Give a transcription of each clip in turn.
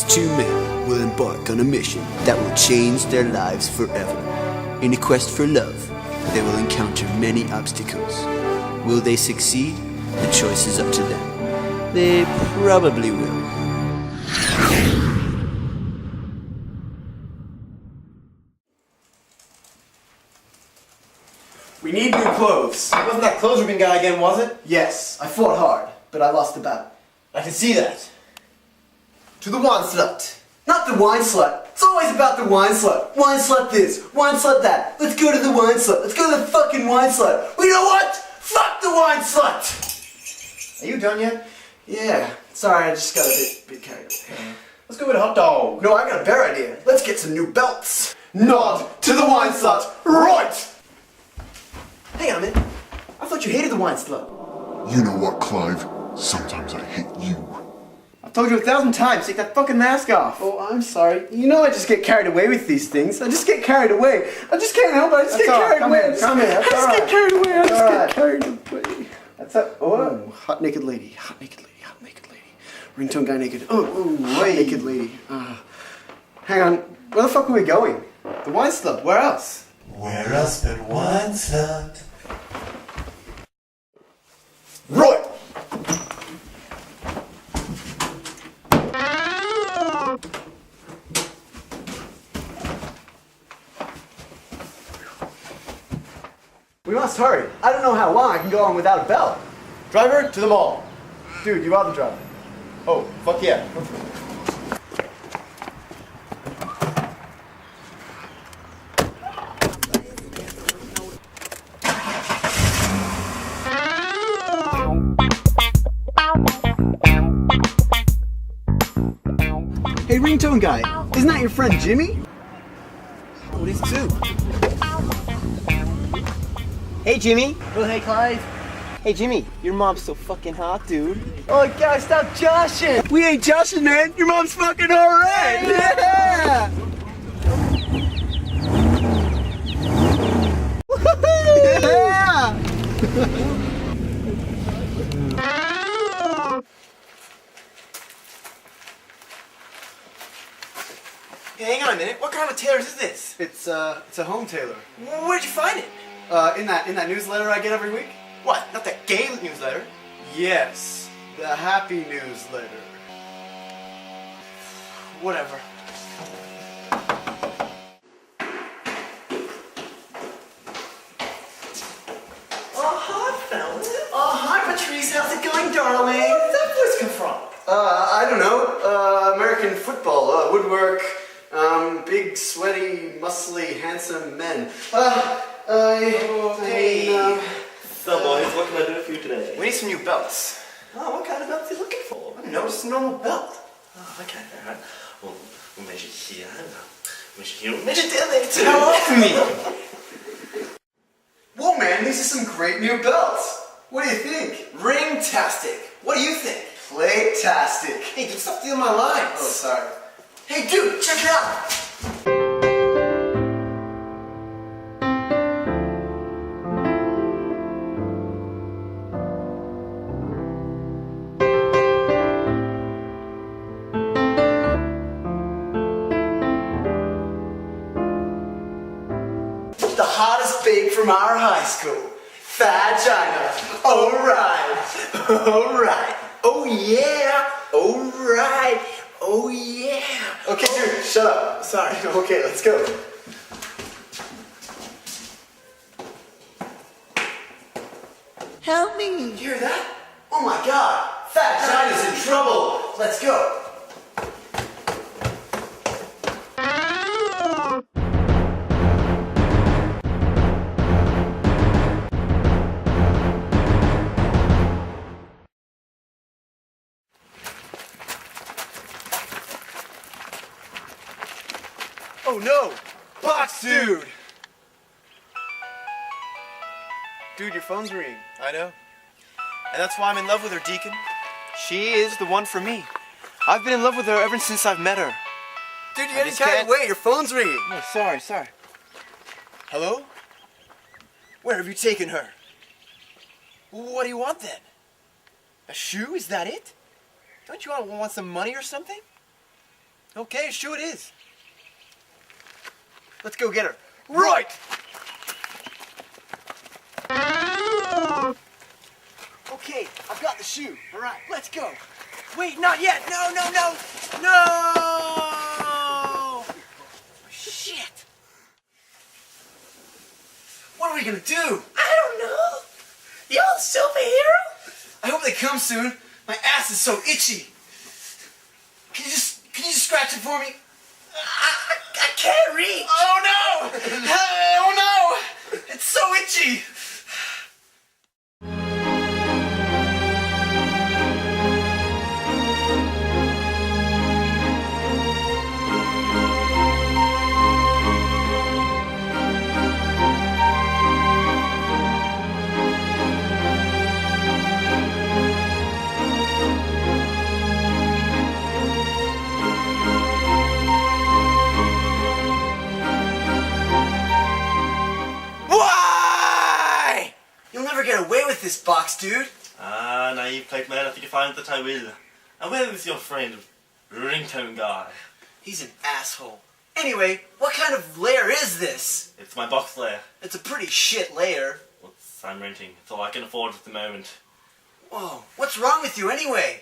two men will embark on a mission that will change their lives forever. In a quest for love, they will encounter many obstacles. Will they succeed? The choice is up to them. They probably will. We need new clothes. It wasn't that clothes ripping guy again, was it? Yes, I fought hard, but I lost the battle. I can see that. To the wine slut. Not the wine slut. It's always about the wine slut. Wine slut this, wine slut that. Let's go to the wine slut. Let's go to the fucking wine slut. Well, you know what? Fuck the wine slut! Are you done yet? Yeah, sorry, I just got a bit carried away. Let's go with a hot dog. No, I got a better idea. Let's get some new belts. Nod to the wine slut. Right! Hang on a minute. I thought you hated the wine slut. You know what, Clive? Sometimes I hate you. I've told you 1,000 times, take that fucking mask off. Oh, I'm sorry. You know I just get carried away with these things. I just get carried away. I just can't help it. I just get carried away. I just get carried away. I just get carried away. That's a... Oh, hot naked lady. Hot naked lady. Hot naked lady. Ringtone guy naked. Oh, hot naked lady. Hang on. Where the fuck are we going? The wine slut, where else? Where else but wine slut? Right! We must hurry. I don't know how long I can go on without a bell. Driver, to the mall. Dude, you are the driver. Oh, fuck yeah. Hey, Ringtone guy, isn't that your friend Jimmy? Oh, these two. Hey Jimmy. Oh, hey Clive. Hey Jimmy, your mom's so fucking hot, dude. Oh, guys, stop joshing! We ain't joshing, man. Your mom's fucking alright! Yeah! Yeah! Hey, hang on a minute. What kind of tailors is this? It's a home tailor. Where'd you find it? In that newsletter I get every week? What? Not that gay newsletter? Yes, the happy newsletter. Whatever. Oh, hi, fellas. Oh, hi, Patrice. How's it going, darling? Where did that voice come from? I don't know. American football, woodwork, big, sweaty, muscly, handsome men. Hey. So boys, what can I do for you today? We need some new belts. Oh, what kind of belt are you looking for? I don't know, just a normal belt. Oh, okay, alright. We'll measure here, measure here, measure down there too. Tell off me! Whoa, man, these are some great new belts. What do you think? Ringtastic. What do you think? Playtastic. Hey, dude, stop stealing my lines. Oh, sorry. Hey, dude, check it out. The hottest babe from our high school. Vagina. Alright. Alright. Oh yeah. Alright. Oh yeah. Okay, dude, shut up. Sorry. Okay, let's go. Help me. Did you hear that? Oh my god. Vagina's in trouble. Let's go. Oh no! Box dude! Dude, your phone's ringing. I know. And that's why I'm in love with her, Deacon. She is the one for me. I've been in love with her ever since I've met her. Dude, you're I getting just carried can't- away. Your phone's ringing. Oh, sorry. Hello? Where have you taken her? What do you want then? A shoe? Is that it? Don't you want some money or something? Okay, sure it is. Let's go get her. Right! Okay, I've got the shoe. All right, let's go. Wait, not yet. No, no, no. No! Shit. What are we gonna do? I don't know. You're a superhero? I hope they come soon. My ass is so itchy. Can you just scratch it for me? I can't reach. Oh no! Oh no! It's so itchy. Why? You'll never get away with this box, dude. Ah, naive plate man, I think you find that I will. And where is your friend, Ringtone guy? He's an asshole. Anyway, what kind of lair is this? It's my box lair. It's a pretty shit lair. I'm renting. It's all I can afford at the moment. Whoa, what's wrong with you anyway?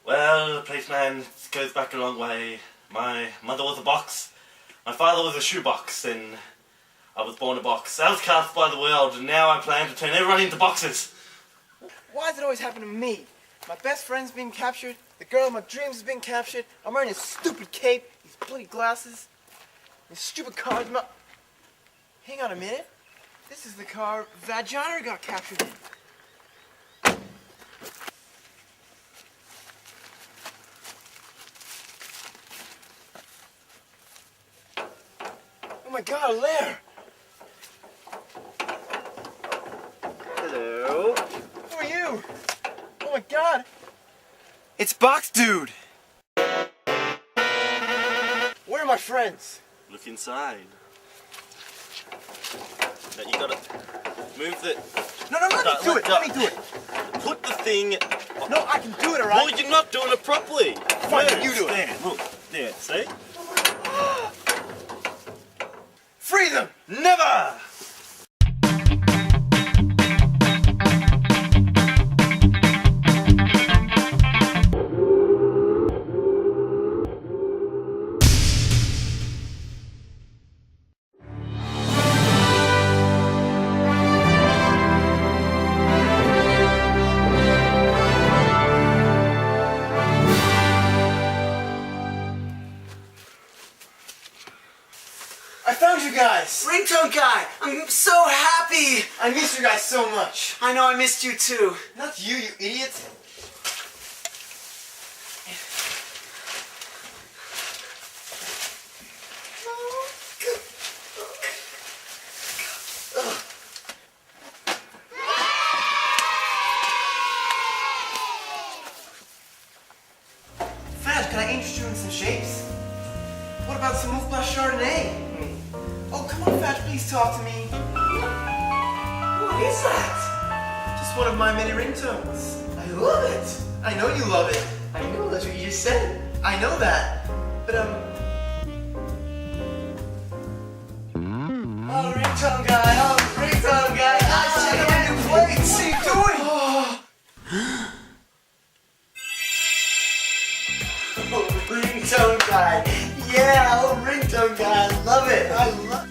Well, plate man, it goes back a long way. My mother was a box. My father was a shoebox, and I was born a box. Outcast by the world, and now I plan to turn everyone into boxes. Why does it always happen to me? My best friend's being captured, the girl of my dreams is being captured, I'm wearing his stupid cape, these bloody glasses, his stupid car. Hang on a minute. This is the car Vagina got captured in. Oh my god, a lair! Hello. Who are you? Oh my god! It's Box Dude. Where are my friends? Look inside. Now you gotta move the... No, let me do it! Let me do it! Put the thing... No, I can do it, Well, alright? you're not doing it properly. Fine, There, you do it. stand. Look, there, see? Free them! Never! I found you guys! Ringtone guy, I'm so happy. I miss you guys so much. I know I missed you too. Not you, you idiot. Fad, can I interest you in some shapes? What about some Mouf Blanche Chardonnay? Oh, come on, Fad, please talk to me. What is that? Just one of my many ringtones. I love it. I know you love it. I know that's what you just said. I know that. But, Oh, Ringtone guy, guys, check out my new plates. What are you doing? Oh, Ringtone guy. Yeah, oh, Ringtone guy, I love it. I love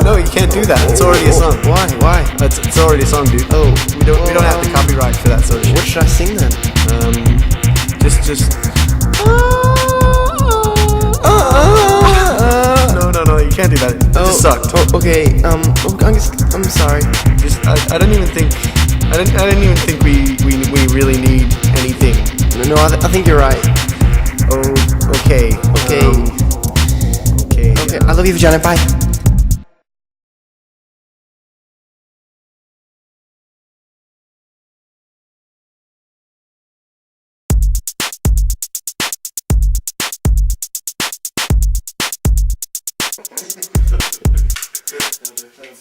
No, you can't do that. It's already a song. Why? It's already a song, dude. Oh, we don't have the copyright for that sort of shit. What should I sing then? Just. No, you can't do that. It just sucked. Oh, okay. I'm sorry. I didn't even think we really need anything. No, I think you're right. Oh, okay. Okay. Okay. I love you, Vagina. Bye. defense.